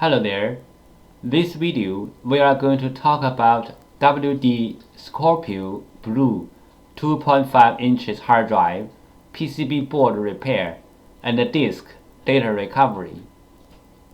Hello there. This video we are going to talk about WD Scorpio Blue 2.5 inches hard drive, PCB board repair, and disk data recovery.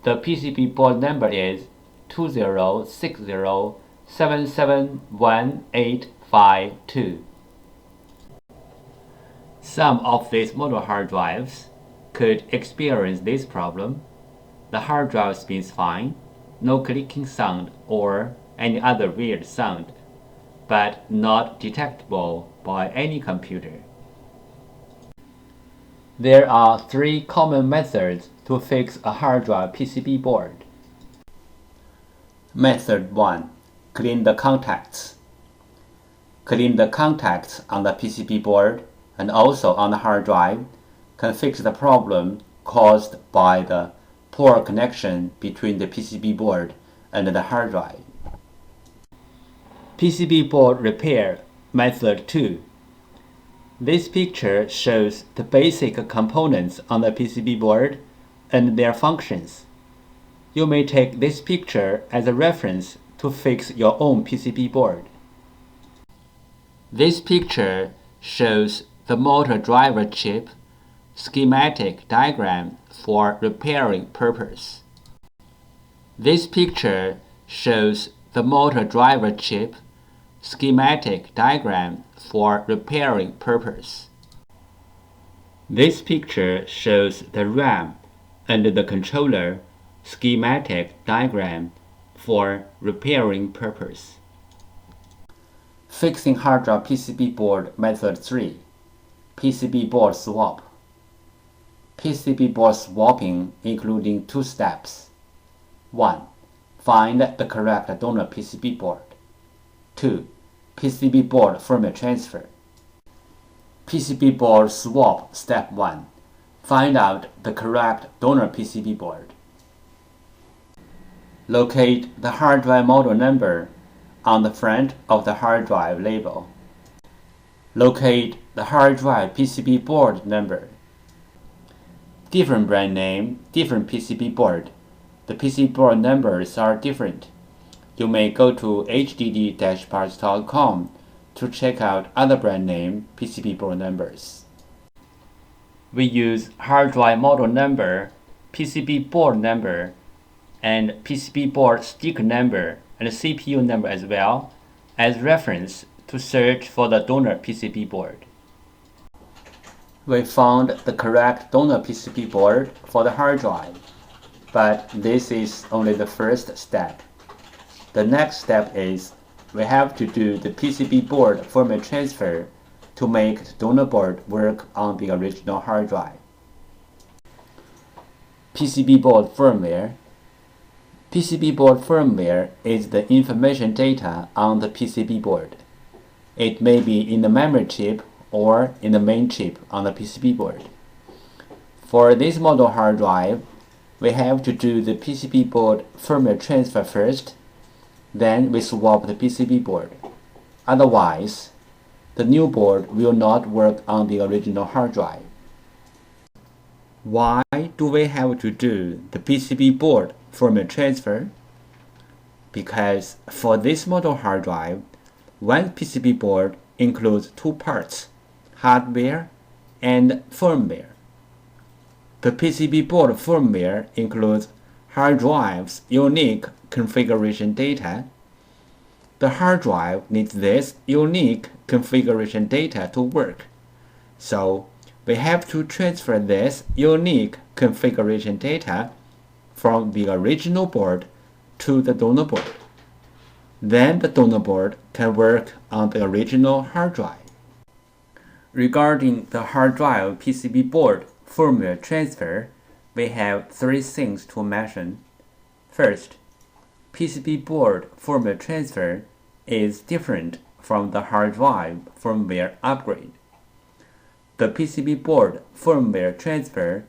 The PCB board number is 2060771852. Some of these model hard drives could experience this problem. The hard drive spins fine, no clicking sound or any other weird sound, but not detectable by any computer. There are three common methods to fix a hard drive PCB board. Method 1. Clean the contacts. Clean the contacts on the PCB board and also on the hard drive can fix the problem caused by the poor connection between the PCB board and the hard drive. PCB board repair method 2. This picture shows the basic components on the PCB board and their functions. You may take this picture as a reference to fix your own PCB board. This picture shows the motor driver chip schematic diagram for repairing purpose. This picture shows the motor driver chip schematic diagram for repairing purpose. This picture shows the RAM and the controller schematic diagram for repairing purpose. Fixing hard drive PCB board method 3. PCB board swap. PCB board swapping including two steps. 1. Find the correct donor PCB board. 2. PCB board firmware transfer. PCB board swap step 1. Find out the correct donor PCB board. Locate the hard drive model number on the front of the hard drive label. Locate the hard drive PCB board number. Different brand name, different PCB board. The PCB board numbers are different. You may go to hdd-parts.com to check out other brand name PCB board numbers. We use hard drive model number, PCB board number, and PCB board sticker number and CPU number as well as reference to search for the donor PCB board. We found the correct donor PCB board for the hard drive, but this is only the first step. The next step is we have to do the PCB board firmware transfer to make the donor board work on the original hard drive. PCB board firmware. PCB board firmware is the information data on the PCB board. It may be in the memory chip or in the main chip on the PCB board. For this model hard drive, we have to do the PCB board firmware transfer first, then we swap the PCB board. Otherwise, the new board will not work on the original hard drive. Why do we have to do the PCB board firmware transfer? Because for this model hard drive, one PCB board includes two parts, hardware and firmware. The PCB board firmware includes hard drive's unique configuration data. The hard drive needs this unique configuration data to work, so we have to transfer this unique configuration data from the original board to the donor board. Then the donor board can work on the original hard drive. Regarding the hard drive PCB board firmware transfer, we have three things to mention. First, PCB board firmware transfer is different from the hard drive firmware upgrade. The PCB board firmware transfer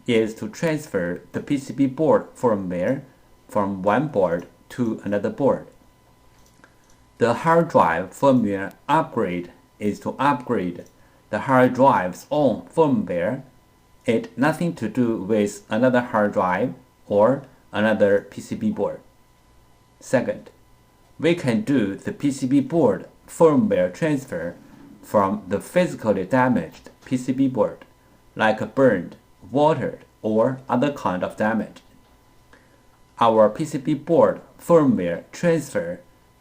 is to transfer the PCB board firmware from one board to another board. The hard drive firmware upgrade is to upgrade the hard drive's own firmware. It nothing to do with another hard drive or another PCB board. Second, we can do the PCB board firmware transfer from the physically damaged PCB board, like burned, watered, or other kind of damage. Our PCB board firmware transfer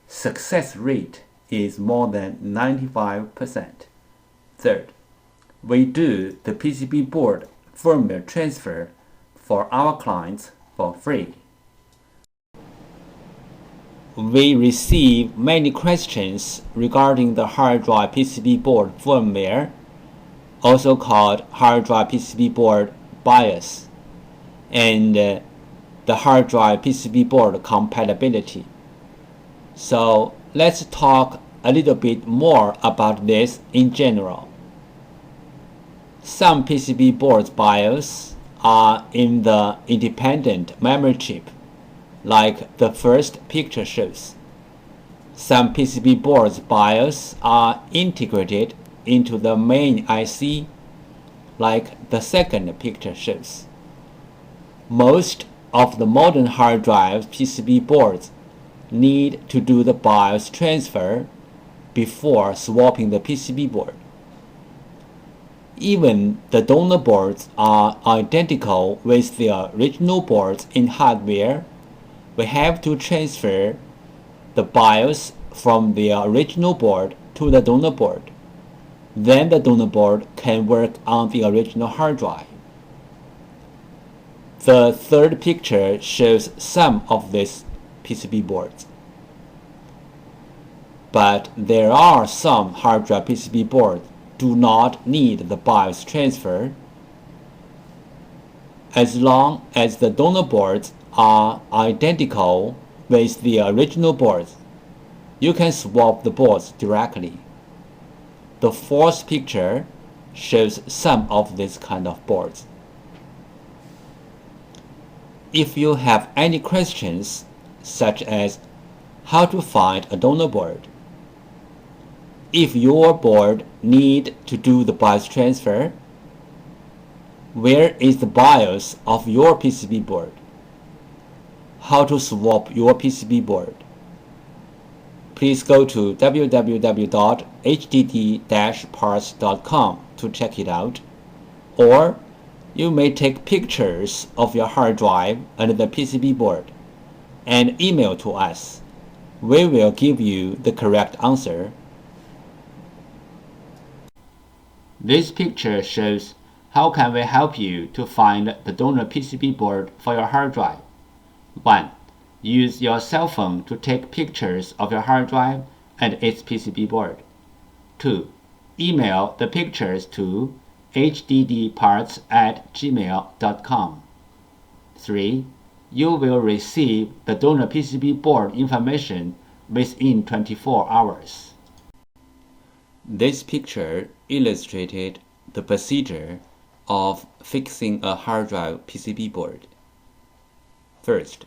success rate is more than 95%. Third, we do the PCB board firmware transfer for our clients for free. We receive many questions regarding the hard drive PCB board firmware, also called hard drive PCB board BIOS, and the hard drive PCB board compatibility. So let's talk a little bit more about this in general. Some PCB boards BIOS are in the independent memory chip, like the first picture shows. Some PCB boards BIOS are integrated into the main IC, like the second picture shows. Most of the modern hard drive PCB boards need to do the BIOS transfer before swapping the PCB board. Even the donor boards are identical with the original boards in hardware. We have to transfer the BIOS from the original board to the donor board. Then the donor board can work on the original hard drive. The third picture shows some of these PCB boards. But there are some hard drive PCB boards do not need the BIOS transfer. As long as the donor boards are identical with the original boards, you can swap the boards directly. The fourth picture shows some of these kind of boards. If you have any questions, such as how to find a donor board, if your board needs to do the BIOS transfer, where is the BIOS of your PCB board, how to swap your PCB board, please go to www.hdd-parts.com to check it out, or you may take pictures of your hard drive and the PCB board and email to us. We will give you the correct answer. This picture shows how can we help you to find the donor PCB board for your hard drive. 1. Use your cell phone to take pictures of your hard drive and its PCB board. 2. Email the pictures to hddparts@gmail.com. 3. You will receive the donor PCB board information within 24 hours. This picture illustrated the procedure of fixing a hard drive PCB board. First,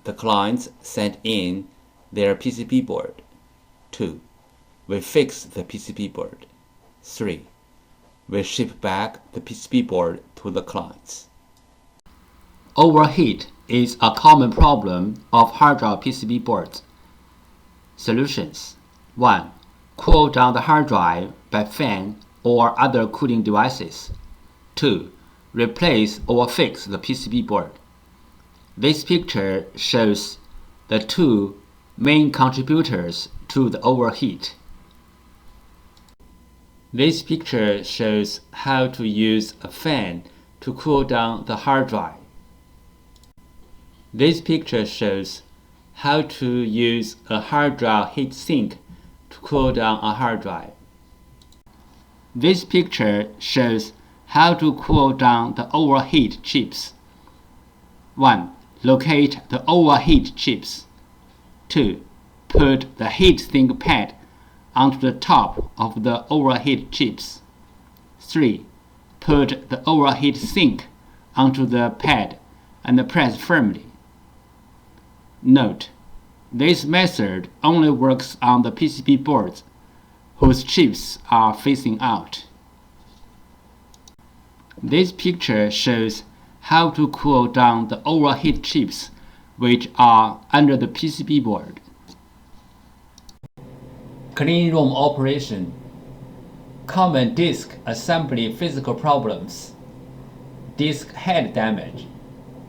the clients sent in their PCB board. 2. We fix the PCB board. 3. We ship back the PCB board to the clients. Overheat is a common problem of hard drive PCB boards. Solutions: 1. Cool down the hard drive by fan or other cooling devices. 2. Replace or fix the PCB board. This picture shows the two main contributors to the overheat. This picture shows how to use a fan to cool down the hard drive. This picture shows how to use a hard drive heat sink to cool down a hard drive. This picture shows how to cool down the overheat chips. 1. Locate the overheat chips. 2. Put the heat sink pad onto the top of the overheat chips. 3. Put the overheat sink onto the pad and press firmly. Note: this method only works on the PCB boards whose chips are facing out. This picture shows how to cool down the overheat chips which are under the PCB board. Clean room operation. Common disk assembly physical problems. Disk head damage,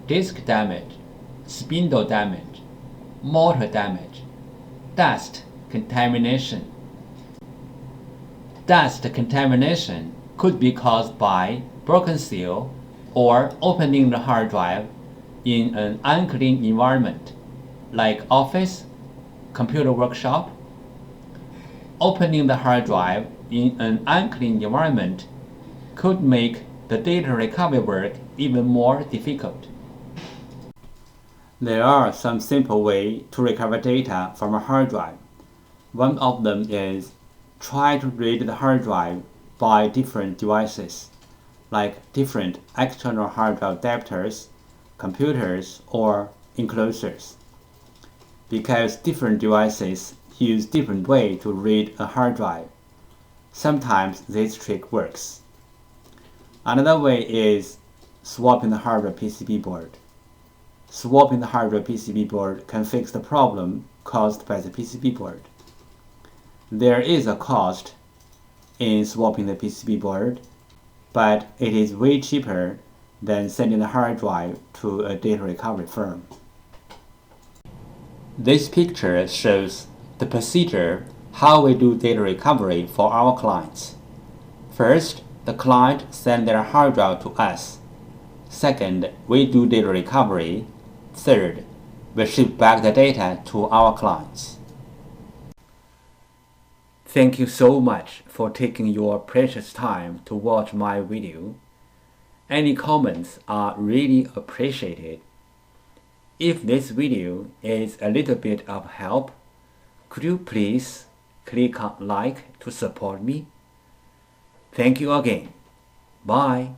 disk damage, spindle damage, motor damage, dust contamination. Dust contamination could be caused by broken seal or opening the hard drive in an unclean environment, like office, computer workshop. Opening the hard drive in an unclean environment could make the data recovery work even more difficult. There are some simple ways to recover data from a hard drive. One of them is try to read the hard drive by different devices, like different external hard drive adapters, computers, or enclosures. Because different devices use different ways to read a hard drive, sometimes this trick works. Another way is swapping the hardware PCB board. Swapping the hardware PCB board can fix the problem caused by the PCB board. There is a cost in swapping the PCB board, but it is way cheaper than sending the hard drive to a data recovery firm. This picture shows the procedure how we do data recovery for our clients. First, the client sends their hard drive to us. Second, we do data recovery. Third, we ship back the data to our clients. Thank you so much for taking your precious time to watch my video. Any comments are really appreciated. If this video is a little bit of help, could you please click on like to support me? Thank you again. Bye.